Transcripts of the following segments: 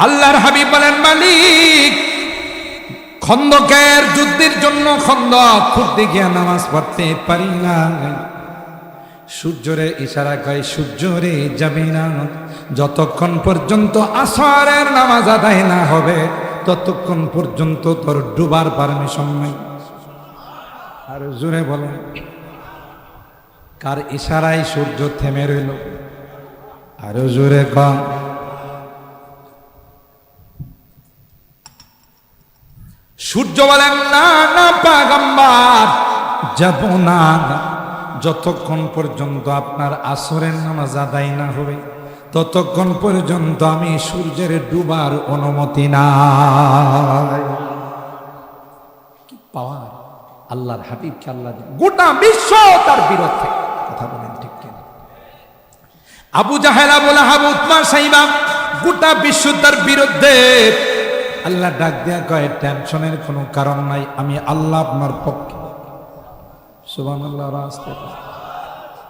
আল্লাহর হাবিব বলেন, মালিক খন্দকের যুদ্ধের জন্য খন্দক খুঁড়তে গিয়ে নামাজ পড়তে পারি না। সূর্যরে ইশারা করে, সূর্যরে যাবে না, যতক্ষণ পর্যন্ত আসরের নামাজ আদায় না হবে ততক্ষণ পর্যন্ত তোর ডুবার পারমিশন নেই। আর জোরে বলেন, কার ইশারায় সূর্য থেমে রইল? আরো জোরে কম। সূর্য বলেন, না না পয়গম্বর, যাব না, যতক্ষণ পর্যন্ত আপনার আসরের নামাজ আদায় না হবে ততক্ষণ পর্যন্ত আমি সূর্যের ডুবার অনুমতি নাই। কি পাওয়ার আল্লাহর হাবিবকে আল্লাহ, গোটা বিশ্ব তার বিরুদ্ধে কথা বলেন, ঠিক কিনা? আবু জাহেল, আবু লাহাব, উতবা, সাইবা, গোটা বিশ্ব তার বিরুদ্ধে। আল্লাহ ডাক দেয়া কয়, টেনশনের কোনো কারণ নাই, আমি আল্লাহ আপনার পক্ষে। সুবহানাল্লাহ। রাস্তা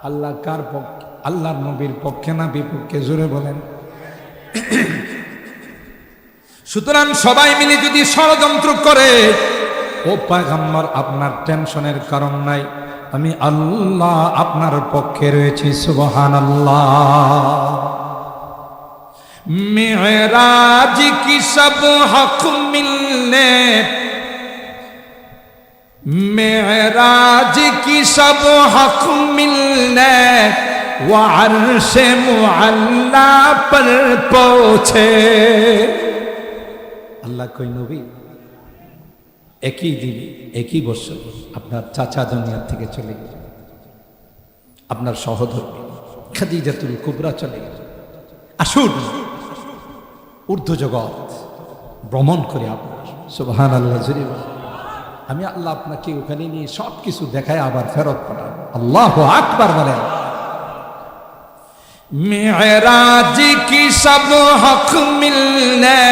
আল্লাহ কার পক্ষে? আল্লাহর নবীর পক্ষে না বিপক্ষে? জোরে বলেন। সুতরাং সবাই মিলে যদি ষড়যন্ত্র করে, ও পয়গম্বর আপনার টেনশনের কারণ নাই, আমি আল্লাহ আপনার পক্ষে রয়েছি। সুবহানাল্লাহ। मेराज की सब हक मिलने, मेराज की सब हक मिलने, वो अर्श मुअल्ला पर पहुंचे। আল্লাহ কই নবী একই দিনে একই বছর আপনার চাচা দুনিয়া থেকে চলে গেলেন, আপনার সহধর্মী খাদিজাতুল কুবরা চলে গেলেন। আসুন ঊর্ধ্ব জগৎ ভ্রমণ করে আপনার। সুবহানাল্লাহ। আমি আল্লাহ আপনাকে ওখানে নিয়ে সব কিছু দেখায় আবার ফেরত পাঠান। আল্লাহু আকবার বলেন। মেরাজ কি সব হক মিলনে,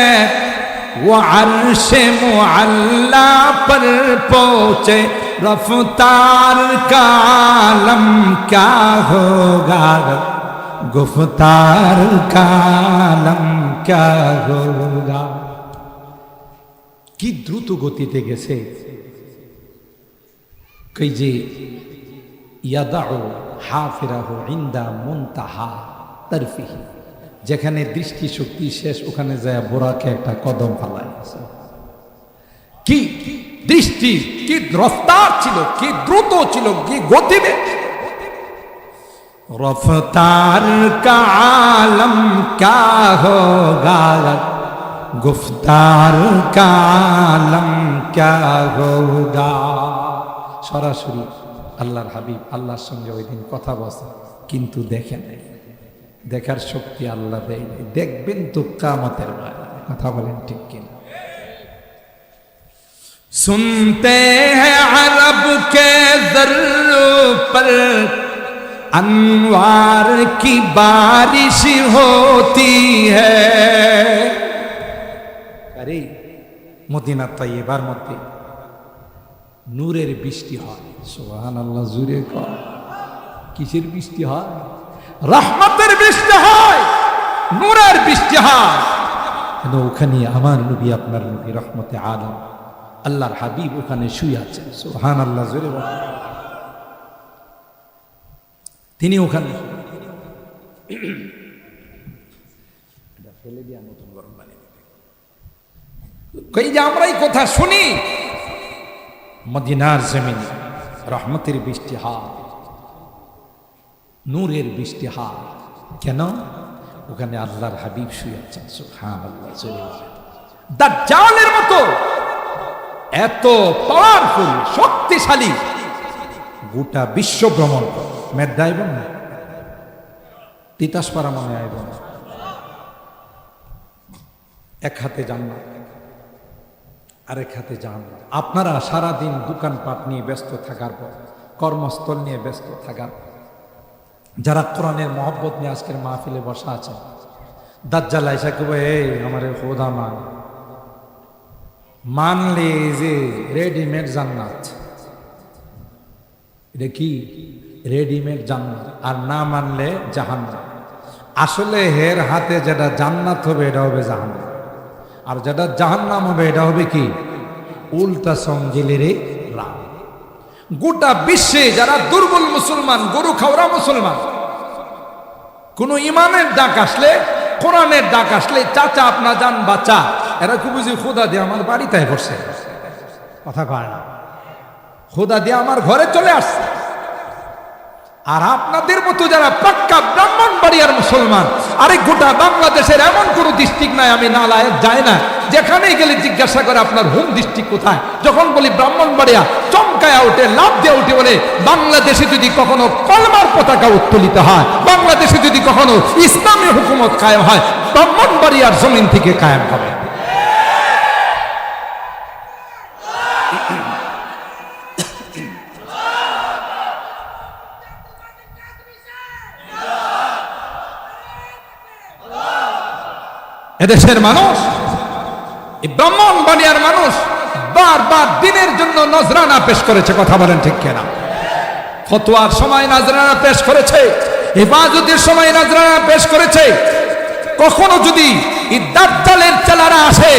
वो अर्श मुअल्ला पर पहुंचे, रफ्तार का आलम क्या होगा, गुफ्तार का आलम क्या होगा। কি দ্রুত গতিতে গেছে। কই যে ইয়াদাউ হাফিরাহু ইনদা মুনতাহা তারফিহি, যেখানে দৃষ্টি শক্তি শেষ ওখানে যায় বোরাকে একটা কদম ফালায়। কি দৃষ্টি, কি রফতার ছিল, কি দ্রুত ছিল, কি গতিবেগ। রফতার কা আলম ক্যা হোগা, গুফতার কা আলম ক্যা হোগা। সরাসরি আল্লাহর হাবিব আল্লাহর সঙ্গে ওই দিন কথা বলছে, কিন্তু দেখেন নাই। দেখার শক্তি আল্লাহ দেয় নাই। দেখবেন তো কিয়ামতের ময়দানে। কথা বলেন ঠিক কিনা? सुनते हैं अरब के ज़र्रों पर अनवार की बारिश होती है। আরে মদিনা তাইয়্যিবার মধ্যে নূরের বৃষ্টি হয়। সুবহানাল্লাহ। জুরে কর, কিসের বৃষ্টি হয়? রহমতের বৃষ্টি হয়, নূরের বৃষ্টি হয়। ওখানে আমার নবী, আপনার নবী রহমতে আলম আল্লাহর হাবিব ওখানে শুয়ে আছেন। সুবহানাল্লাহ। জোরে বলেন। তিনি ওখানে ফেলে দিয়া নতুন গরম পানি কই যে আমরা এই কথা শুনি, মদিনার জমিনে রহমতের বৃষ্টি হয়, নূরের বৃষ্টি হয়। কেন? ওখানে আল্লাহর হাবিব শুয়ে আছেন। সুবহানাল্লাহ। দাজ্জালের মতো এত পাওয়ারফুল, শক্তিশালী, গোটা বিশ্ব ভ্রমণ মেদ্দা আইব না, তিতাসপাড়া মনে আইব না। এক হাতে জান্নাত, আরেক হাতে জাহান্নাম। আপনারা সারাদিন দোকানপাট নিয়ে ব্যস্ত থাকার পর, কর্মস্থল নিয়ে ব্যস্ত থাকার পর, যারা কোরআনের মহব্বত নিয়ে আজকের মাহফিলে বসা আছেন, দাজ্জাল আইসা কবে এই আমারে খোদা মান, মানলে যে রেডিমেড জান্নাত, এটা কি রেডিমেড জান্নাত, আর না মানলে জাহান্নাম। আসলে হের হাতে যেটা জান্নাত হবে এটা হবে জাহান্নাম। আর যেটা জাহান্নাম হবে এটা হবে কি উল্টা সঞ্জিলের রাম। গোটা বিশ্বে যারা দুর্বল মুসলমান, গরু খাওয়া মুসলমান, কোন ইমানের ডাক আসলে, কোরআনের ডাক আসলে, চাচা আপনা যান বাচ্চা, এরা খুব বুঝি খোদা দিয়ে আমার বাড়িতে বসে, কথা কয় না, খোদা দিয়ে আমার ঘরে চলে আসছে। আর আপনাদের মতো যারা পাক্কা ব্রাহ্মণবাড়িয়ার মুসলমান, আরে গোটা বাংলাদেশের এমন কোন ডিস্ট্রিক্ট নাই আমি নালায়েক যাই না, যেখানে গেলে জিজ্ঞাসা করে আপনার হোম ডিস্ট্রিক্ট কোথায়, যখন বলি ব্রাহ্মণবাড়িয়া চমকায়া উঠে, লাভ দিয়ে উঠে বলে বাংলাদেশে যদি কখনো কলমার পতাকা উত্তোলিত হয়, বাংলাদেশে যদি কখনো ইসলামী হুকুমত কায়েম হয়, ব্রাহ্মণবাড়িয়ার জমিন থেকে কায়েম হবে। এদেশের মানুষ, ব্রাহ্মণবাড়িয়ার মানুষ বারবার দিনের জন্য নজরানা পেশ করেছে, কথা বলেন ঠিক কিনা? ফতোয়ার সময় নজরানা পেশ করেছে, ইবাদতের সময় নজরানা পেশ করেছে। কখনো যদি এই দাজ্জালের চেলারা আসে,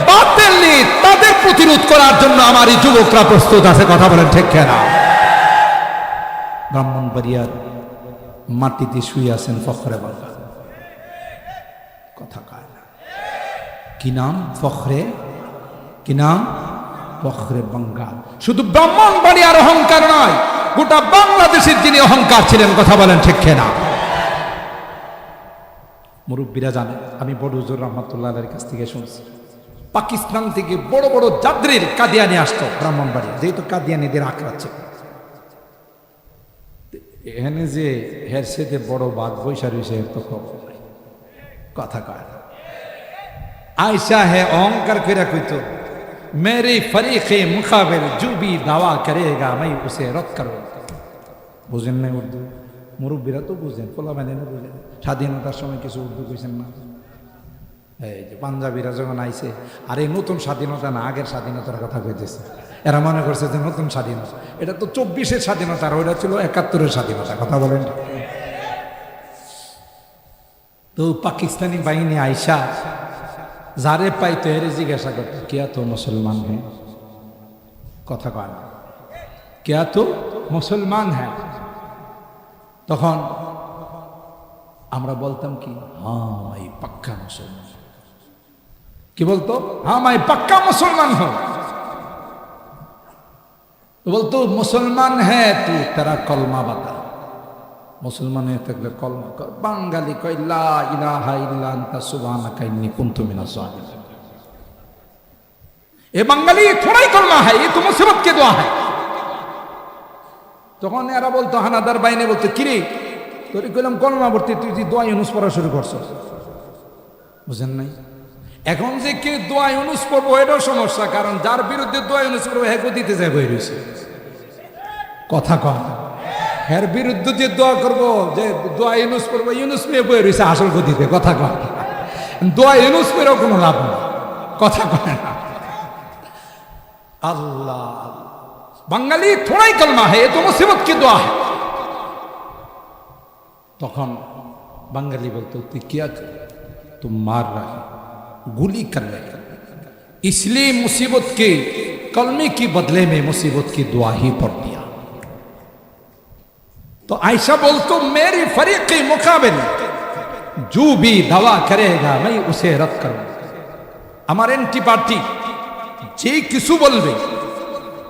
বাতিল নিয়ে তাদের প্রতিরোধ করার জন্য আমার এই যুবকরা প্রস্তুত আছে, কথা বলেন ঠিক কিনা? ব্রাহ্মণবাড়িয়ার মাটিতে শুয়ে আছেন ফখরে বাংলা, কথা কয় না, কি নাম? ফখরে, কি নাম? ফখরে বাঙ্গাল। শুধু ব্রাহ্মণবাড়িয়ার অহংকার নয়, গোটা বাংলাদেশের যিনি অহংকার ছিলেন, কথা বলেন ঠিক কিনা? মুরব্বীরা জানেন, আমি বড় হুজুর রহমাতুল্লাহের কাছ থেকে শুনছি, পাকিস্তান থেকে বড় বড় জাদ্রির কাদিয়ানি আসতো ব্রাহ্মণবাড়িয়া, যেহেতু কাদিয়ানিদের আঁকড়াচ্ছে, এখানে যে হের সেতে বড় বাঘ বৈশা রয়েছে তো খবর নাই, কথা কয়। आयशा है ओंकार फिरा कोई तो मेरे फरीक़े मुकाबिल जो भी दावा करेगा मैं उसे रद्द करूँगा। বুঝেন না উর্দু? মুরব্বীরা তো বুঝেন, পোলা মানে বুঝেন। স্বাধীনতার সময় কিছু উর্দু কইছেন না? এই যে পাঞ্জাবিরা যখন আইছে, আর এই নতুন স্বাধীনতা না, আগের স্বাধীনতার কথা কইতেছে। এরা মনে করছে যে নতুন স্বাধীনতা, এটা তো 24-এর স্বাধীনতা, আর ওইটা ছিল 71-এর স্বাধীনতা, কথা বলেন। তো পাকিস্তানি বাহিনী আইসা যারে পাইতো এর জিজ্ঞাসা করতো, কিয়া তো মুসলমান হ্যাঁ, কথা কয় না, কিয়া তো মুসলমান হ্যাঁ। তখন আমরা বলতাম কি, হ্যাঁ ভাই পাক্কা মুসলমান। কি বলতো? হ্যাঁ ভাই পাক্কা মুসলমান হো। তো বলতো মুসলমান হ্যাঁ তু তেরা কলমা বাতা, মুসলমান হয়ে থাকলে কলমা কর। বাঙালি কয় লা ইলাহা ইল্লা আনতা সুবহানাকা ইন্নী কুনতু মিনাজ জালিমিন। এ বাঙালি থোড়াই কলমা হয়, এ তো মুসিবত কে দোয়া হয়। তখন এরা বলতো, হানাদার বাহিনী বলতো, কিরে তোর কইলাম কলমা পড়তে, তুই যে দোয়া ইউনুস পড়া শুরু করছো, বুঝেন নাই? এখন যে কে দোয়া ইউনুস পড়বো এটাও সমস্যা, কারণ যার বিরুদ্ধে দোয়া ইউনুস পড়বো হ্যাঁ দিতে যায় বই রয়েছে, কথা কম। এর বিরুদ্ধে যে দোয়া করবো, যে দোয়া ইউনুস পড়বো, ইউনুস মেয়ে বই রয়েছে আসল গতিতে, কথা কয়। দোয়া ইউনুস পেয়েও কোনো লাভ নেই, কথা কয় না। আল্লাহ, বাঙালি থোড়াই কলমা है, তো মুসিবত কি দোয়া है। তখন বাঙালি বলতো, তুই কিয়া कर, तुम मार रहा है, गुली कर रहे, इसलिए मुसीबत के कलमे की बदले में मुसीबत की दुआ ही पढ़ दिया। तो आयशा बोलतो, मेरी फरीक़े मुकाबिल जो भी दावा करेगा मैं उसे रद्द करूंगा। আমার এন্টি পার্টি যে কিছু বলবে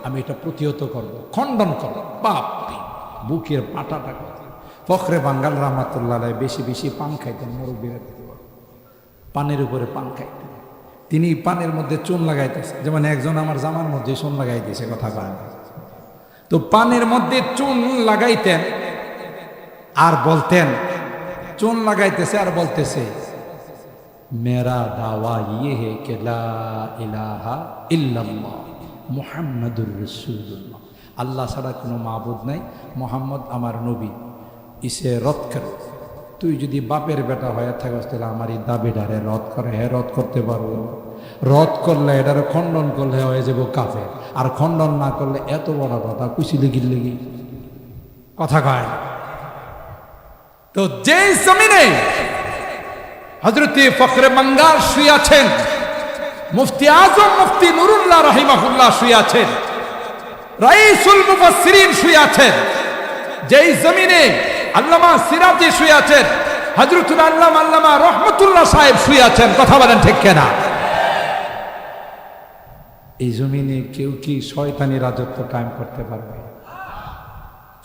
আমি এটা প্রতিহত করব, খণ্ডন করব। বাপ বুকের পাটাটা। ফখরে বাঙ্গাল রহমাতুল্লাহ আলাইহি বেশি বেশি পান খাইতেন, মুরব্বীরা পানের উপরে পান খাইতেন। তিনি পানের মধ্যে চুন লাগাইতেছে, যেমন একজন আমার জামার মধ্যে চুন লাগাই দিয়েছে, কথা কয়। তো পানের মধ্যে চুন লাগাইতেন আর বলতেন, চুন লাগাইতেছে আর বলতেছে, মেরা দাওয়া ইয়ে হে কে লা ইলাহা ইল্লাল্লাহ মুহাম্মাদুর রাসূলুল্লাহ, আল্লাহ ছাড়া কোনো মাবুদ নাই, মোহাম্মদ আমার নবী, ইসে রদ কর। তুই যদি বাপের বেটা হয়ে থাকিস তাহলে আমার এই দাবিটারে রদ করে। হ্যাঁ রদ করতে পারবো, রদ করলে এটার খণ্ডন করলে হয়ে যাব কাফের, আর খণ্ডন না করলে এত বড় কথা কুচিলে গিল্লেগি, কথা কয়। তো যে জমিনে হযরতে ফখরে বাঙ্গাল শুয়ে আছেন, মুফতি আজম মুফতি নুরুল্লাহ রাহিমাহুল্লাহ শুয়ে আছেন, রাইসুল মুফাসসিরিন শুয়ে আছেন, যেই জমিনে আল্লামা সিরাজি শুয়ে আছেন, হযরতুল আল্লামা রহমতুল্লাহ সাহেব শুয়ে আছেন। কথা বলেন ঠিক কিনা? এই জমিনে কেউ কি শয়তানি রাজত্ব কায়েম করতে পারবে?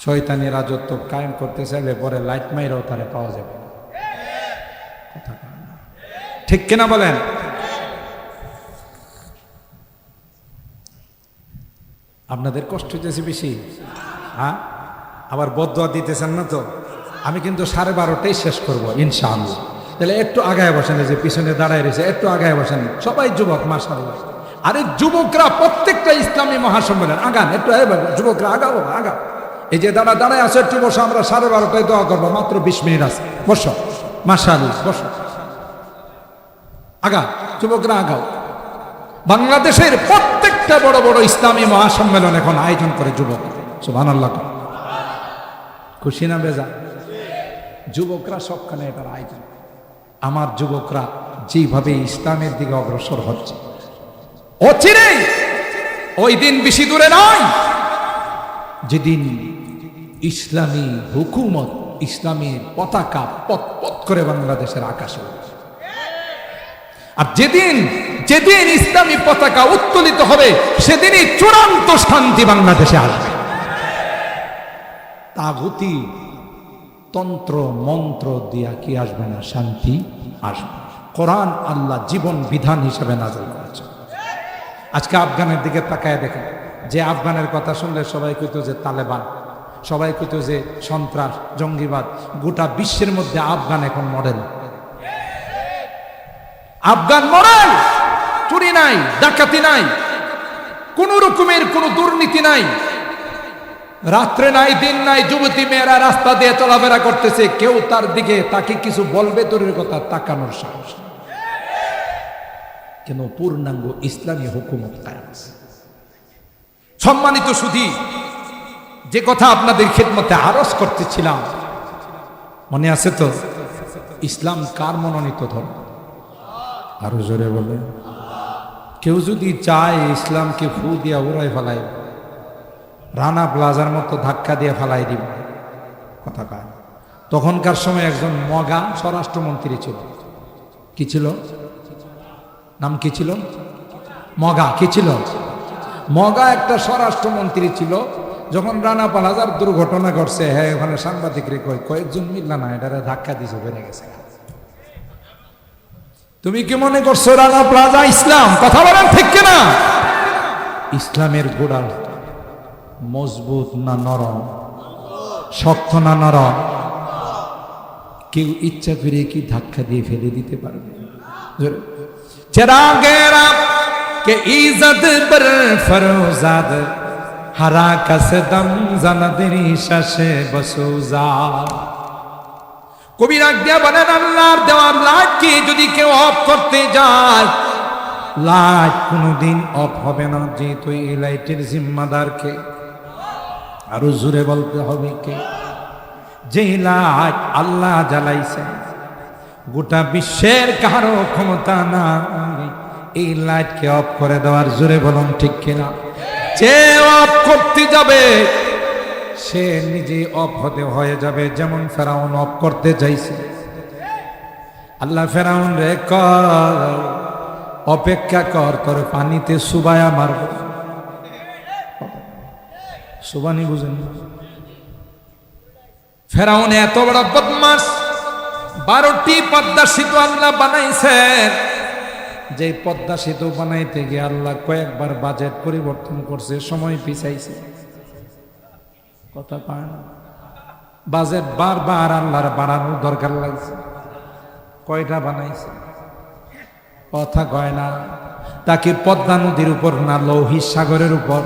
শয়তানি রাজত্ব কায়েম করতে চাইলে পরে লাইট মাইরাও তারে পাওয়া যাবে না। কথা ঠিক কিনা বলেন? আপনাদের কষ্ট হচ্ছে বেশি, হ্যাঁ? আবার বদদোয়া দিতেছেন না তো? আমি কিন্তু 12:30টাই শেষ করব ইনশাআল্লাহ। তাহলে একটু আগায় বসেন, যে পিছনে দাঁড়ায় রয়েছে একটু আগায় বসেন। সবাই যুবক মাশাআল্লাহ। আরে যুবকরা প্রত্যেকটা ইসলামী মহাসম্মেলন আগান, একটু যুবকরা আগাও, আগাও। এই যে দাঁড়ায় আছে একটু বসো, আমরা 12:30টায় দোয়া করবো, মাত্র 20 মিনিট আছে, বসো মাশাআল্লাহ, বসো, আগা যুবকরা আগাও। বাংলাদেশের প্রত্যেকটা বড় বড় ইসলামী মহাসম্মেলন এখন আয়োজন করে যুবক। সুবহানাল্লাহ। খুশি না বেজা? যুবকরা সবখানে এটার আয়োজন। আমার যুবকরা যেভাবে ইসলামের দিকে অগ্রসর হচ্ছে, অচিরেই, ওই দিন বেশি দূরে নয় যেদিন ইসলামী হুকুমত, ইসলামের পতাকা পথ পথ করে বাংলাদেশের আকাশে উঠবে। আর যেদিন যেদিন ইসলামী পতাকা উত্তোলিত হবে, সেদিনই চূড়ান্ত শান্তি বাংলাদেশে আসবে। তাগুতি তন্ত্র মন্ত্র দিয়া কি আসবে না? শান্তি আসবে। কোরআন আল্লাহ জীবন বিধান হিসেবে নাযিল করেছে। আজকে আফগানের দিকে তাকায় দেখেন, যে আফগানের কথা শুনলে সবাই কইতো যে তালেবান, সবাই কইতো যে সন্ত্রাস, জঙ্গিবাদ। গোটা বিশ্বের মধ্যে আফগান এখন মডেল। আফগান মডেল। চুরি নাই, ডাকাতি নাই, কোন রকমের কোন দুর্নীতি নাই, রাত্রে নাই দিন নাই, যুবতী মেয়েরা রাস্তা দিয়ে চলাফেরা করতেছে, কেউ তার দিকে তাকে কিছু বলবে দূরের কথা তাকানোর সাহস। কেন? পূর্ণাঙ্গ ইসলামী হুকুমত কায়েম আছে। সম্মানিত সুধী, যে কথা আপনাদের খিদমতে আরজ করতেছিলাম, মনে আছে তো? ইসলাম কার মনোনীত ধর্ম? আরো জোরে বলে। কেউ যদি চায় ইসলামকে ফু দিয়া উড়াই ফেলাই, রানা প্লাজার মতো ধাক্কা দিয়ে ফেলাই দিব, কথা কয়। তখনকার সময় একজন মগা স্বরাষ্ট্রমন্ত্রী ছিল। কি ছিল? নাম কি ছিল? মগা। কি ছিল? মগা একটা স্বরাষ্ট্রমন্ত্রী ছিল। যখন রানা প্লাজার দুর্ঘটনা ঘটছে, হ্যাঁ, ওখানে সাংবাদিকরে কয়েকজন মিললা না, এটারে ধাক্কা দিছে, বেড়ে গেছে। তুমি কি মনে করছো রানা প্লাজা ইসলাম? কথা বলেন ঠিক কিনা? ইসলামের গোড়া মজবুত না নরম? শক্ত না নরম? কেউ ইচ্ছা করে কি ধাক্কা দিয়ে ফেলে দিতে পারবে? চেরাগেরা কে ইজ্জত पर फरोजाद हरा कसदम জানাদেরি শাসে বসুজা। কবি রাগ দিয়া বলেন, আল্লাহর দেওয়ার লাইটকে যদি কেউ অফ করতে যায়, লাইট কোনোদিন অফ হবে না, যেহেতু এই লাইটের জিম্মাদারকে। আরো জোরে বলতে হবে কে? যে লাইট আল্লাহ জ্বালাইছে, গোটা বিশ্বের কারো ক্ষমতা নাই এই লাইটকে অফ করে দেওয়ার। জোরে বলুন ঠিক কিনা? যে অফ করতে যাবে সে নিজে অফ হয়ে যাবে। যেমন ফেরাউন অফ করতে চাইছে, আল্লাহ ফেরাউন রে কর, অপেক্ষা কর, তোর পানিতে সুবায়া মারব। সুবানি বুঝেন? ফেরাউন এত বড় বদমাশ, 12টি পদ্মা সেতু আল্লাহ বানাইছেন। যে পদ্মা সেতু বানাইতে গিয়ে আল্লাহ কয়েকবার বাজেট পরিবর্তন করছে, সময় পিছাইছে। কথা পায় না? বাজেট বারবার আল্লাহর বাড়ানোর দরকার লাগছে। কয়টা বানাইছে? কথা কয় না। তাকে পদ্মা নদীর উপর না লৌহিত সাগরের উপর?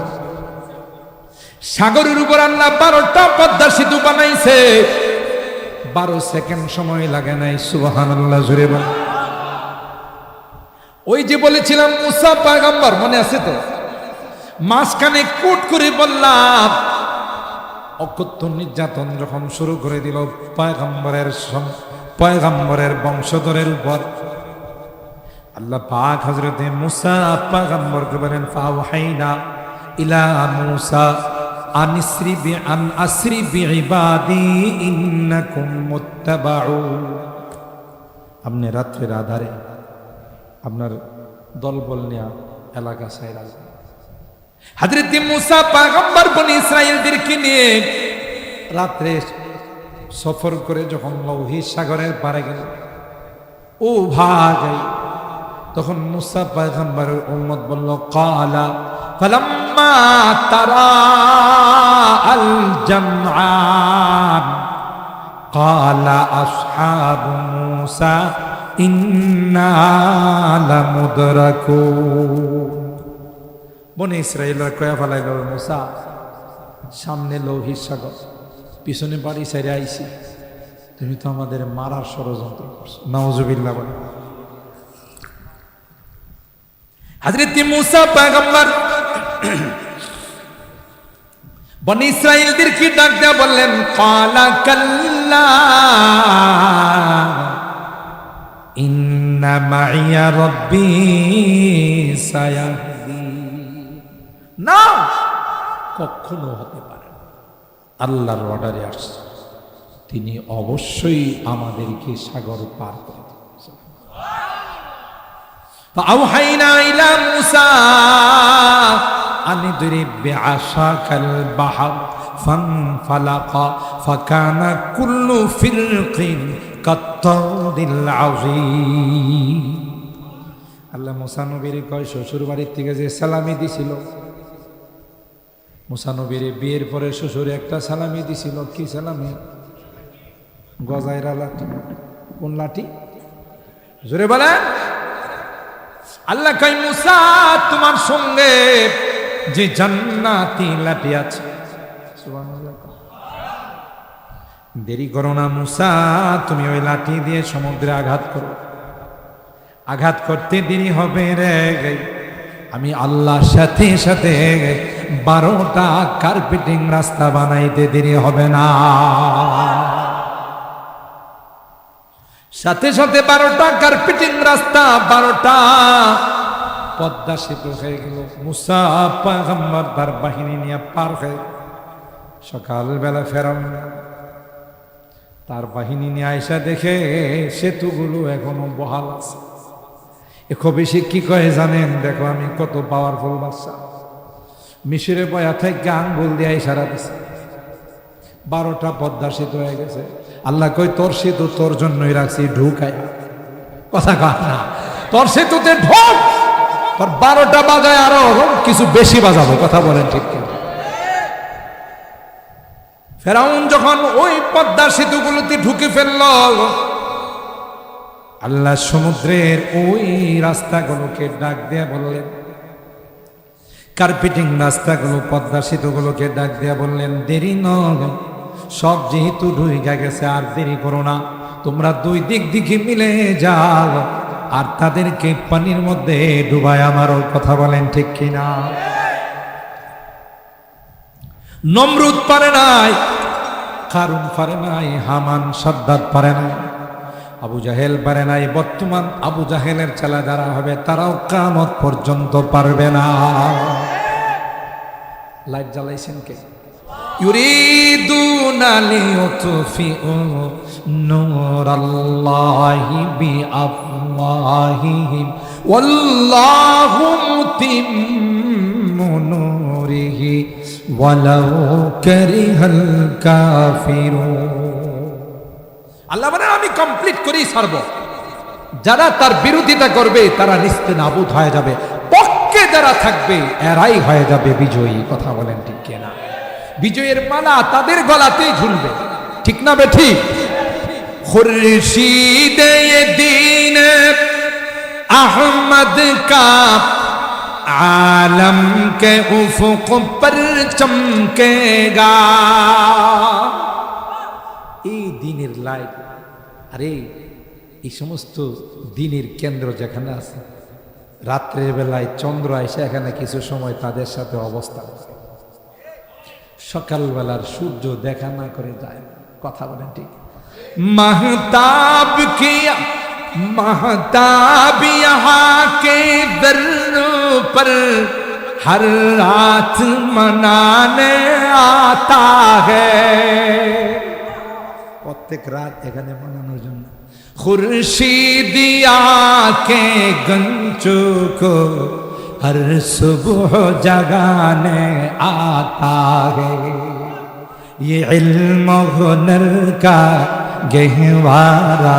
সাগরের উপর আল্লাহ 12টা পদ্মা সেতু বানাইছে। 12 সেকেন্ড সময় লাগে নাই। সুবহানাল্লাহ, জোরে বল। ওই যে বলেছিলাম মুসা পয়গম্বর, মনে আছে তো? মাঝখানে কোট করে বললাম, অকথ্য নির্যাতন যখন শুরু করে দিল পয়গম্বরের বংশধরের উপর, আল্লাহ পাক হযরতে মুসা পয়গম্বরকে বলেন ফাওহাইনা ইলা মুসা আন আসরি বিইবাদি ইন্নাকুম মুত্তাবাউন। আপনি রাত্রের আধারে আপনার দলবল নিয়ে এলাকা সাইরা হযরত মুসা পয়গম্বর বনি ইসরাইলদেরকে নিয়ে রাত্রে সফর করে যখন লৌহিত সাগরের পারে গেল ও ভাই, তখন মুসা পয়গম্বরের উম্মত বলল ক্বালা ফালাম্মা তারা আল জামআন ক্বালা আসহাবু মুসা ইন্না লামুদরাকুন। বনি ইসরাইলরা কয়া ফেলাইল, মুসা সামনে লৌহিত সাগর, পিছনে বাড়ি সাইরে আইছি, তুমি তো আমাদের মারার ষড়যন্ত্র করছো। নাউজুবিল্লাহ বলে। হযরত মুসা পয়গম্বর বনি ইসরাইলদেরকে ডাক দেয়া বললেন ক্বালা কাল্লা ইন্না মাইয়া রাব্বি সায়াহদি। না, কখনো হতে পারে না। আল্লাহর অর্ডারে আসছে, তিনি অবশ্যই আমাদেরকে সাগর পার করে দেবেন। فأوحينا إلى موسى أن اضرب بعصاك البحر فانفلق فكان كل فرق كالطود العظيم। আল্লাহ মুসা নবীর কয় শ্বশুর বাড়ির থেকে যে সালামি দিছিল, মুসা নবীর বিয়ের পরে শ্বশুরে একটা সালামি দিছিল। কি সালামি? গজাইরা লাঠি। কোন লাঠি? জোরে বলেন। আল্লাহ কয় মুসা তোমার সঙ্গে যে জান্নাতি লাঠি আছে, সুবহানাল্লাহ, দেরি করো না মুসা, তুমি ওই লাঠি দিয়ে সমুদ্রে আঘাত করো। আঘাত করতে দেরি হবে রে, আমি আল্লাহর সাথে সাথে 12টা কার্পেটিং রাস্তা বানাইতে দেরি হবে না। সাথে সাথে 12টা কার্পেটিং রাস্তা, 12টা পদ্মা সেতু হয়ে গেল। মুসা পয়গম্বর তার বাহিনী নিয়ে পার হয়ে সকালবেলা ফেরাউন তার বাহিনী নিয়ে আয়সা দেখে সেতুগুলো এখনো বহাল আছে। খুবই সে কি কয়ে জানেন? দেখো আমি কত পাওয়ারফুল বাচ্চা। মিশরে বয়া থেকে আঙ্গুল দিয়ে ইশারা দিছে, 12টা পদ্মা সেতু হয়ে গেছে। আল্লাহ কই তোর সেতু তোর জন্যই রাখছি, ঢুকাই। কথা কয় না, তোর সেতুতে ঢোক, তোর 12টা বাজায় আরো কিছু বেশি বাজাবো। কথা বলেন ঠিক কি? ফেরাউন যখন ওই পদ্মা সেতুগুলোতে ঢুকে ফেলল, আল্লাহ সমুদ্রের ওই রাস্তাগুলোকে ডাক দিয়ে বললেন, কার্পেটিং রাস্তাগুলো পদ্মা সেতুগুলোকে ডাক দিয়ে বললেন, দেরি নয়, সব যেহেতু ঢুইকা গেছে আর দেরি করো না, তোমরা দুই দিক দিকে মিলে যাও আর তাদেরকে পানির মধ্যে ডুবায় আমারও। কথা বলেন ঠিক কিনা? নমরুদ পারে নাই, কারুন পারে নাই, হামান সাদ্দাত পারে নাই, আবু জাহেল পারে নাই। বর্তমান আবু জাহেলের চালা যারা হবে তারাও কিয়ামত পর্যন্ত পারবে না। লাইট জ্বালাইছেন কে? ইউরিদুনা লিইউতফিউ নূরাল্লাহি বিআফওয়াহিহিম ওয়াল্লাহু মুতিম্মু নূরিহি ওয়ালাউ কারিহাল কাফিরুন। আল্লাহ বলেন আমি কমপ্লিট করেই ছাড়ব। যারা তার বিরোধিতা করবে তারা নিস্তেনাবুদ হয়ে যাবে, পক্ষে যারা থাকবে এরাই হয়ে যাবে বিজয়ী। কথা বলেন ঠিক কিনা? বিজয়ের মালা তাদের গলাতেই ঝুলবে, ঠিক না বেঠিক? খুরশিদে দ্বীন আহমদ কা आलम के उफुक पर चमकेगा। এই দিনের লাইট, আরে এই সমস্ত দিনের কেন্দ্র যেখানে আছে, রাত্রের বেলায় চন্দ্র আইসা এখানে কিছু সময় তাদের সাথে অবস্থান করে, সকালবেলার সূর্য দেখা না করে যায়। কথা বলেন ঠিক? মাহতাব কি महताब यहाँ के दर पर हर रात मनाने आता है प्रत्येक रात এখানে মনানোর জন্য खुर्शीदिया के गंजू को हर सुबह जगाने आता है ये इल्म हुनर का गहवारा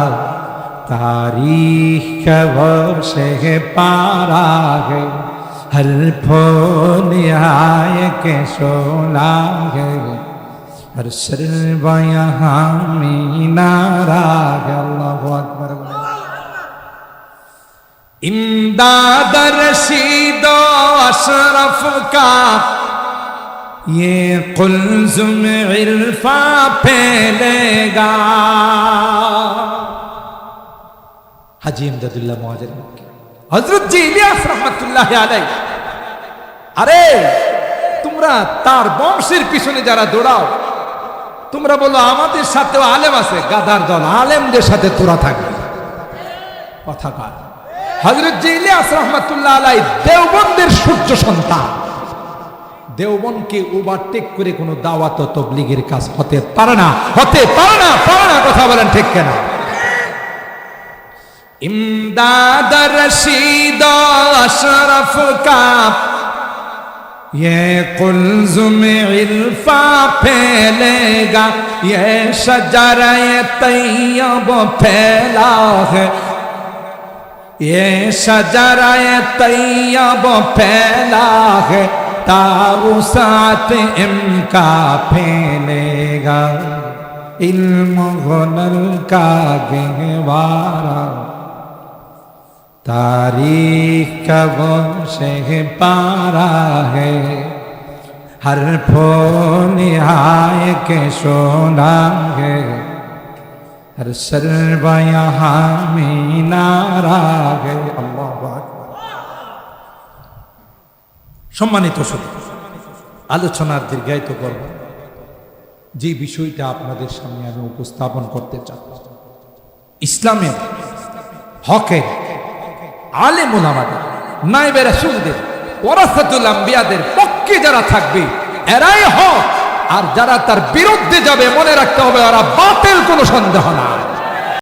तारीख का वर्ष पारा है हर फूल आए के शोला है हर शर्ब यहाँ मीनारा है अल्लाहु अकबर इमदाद रशीद अशरफ का ये कुल्जुम इरफा फैलेगा हाजी इमदादुल्लाह मुहाजिर मक्की हजरत जी इलियास रहमতুল্লাহ আলাইহি আরে তোমরা তার বংশের পিছনে যারা দৌড়াও তোমরা বলো আমাদের সাথেও আলেম আছে গাদার দল আলেমদের সাথে তোরা থাকবি কথা কার হযরত জি ইলিয়াস রাহমাতুল্লাহ আলাইহি দেওবন্দের সূর্য সন্তান দেওবন্দকে ওভারটেক করে কোনো দাওয়াত ও তাবলীগের কাজ হতে পারে না কথা বলেন ঠিক কিনা इमदाद रशीद अशरफ का ये कुल्जुम इरफा फैलेगा ये शजरे तैयब फैला है ये शजरे तैयब फैला है ताउसात इनका फैलेगा इल्म हुनर का गहवारा तारीख का वर्ष पारा है हर फूल आए के शोला है हर सर्व यहाँ मीनारा है अल्लाहु আকবার সম্মানিত শ্রোতা আলোচনার দীর্ঘায়িত করব যে বিষয়টা আপনাদের সামনে আমি উপস্থাপন করতে চাই ইসলামের হকে আলেম উলামাদের নায়েবে রাসূলদের ওয়ারাসাতুল আম্বিয়াদের পক্ষে যারা থাকবে এরাই হক আর যারা তার বিরুদ্ধে যাবে মনে রাখতে হবে ওরা বাতিল কোনো সন্দেহ নাই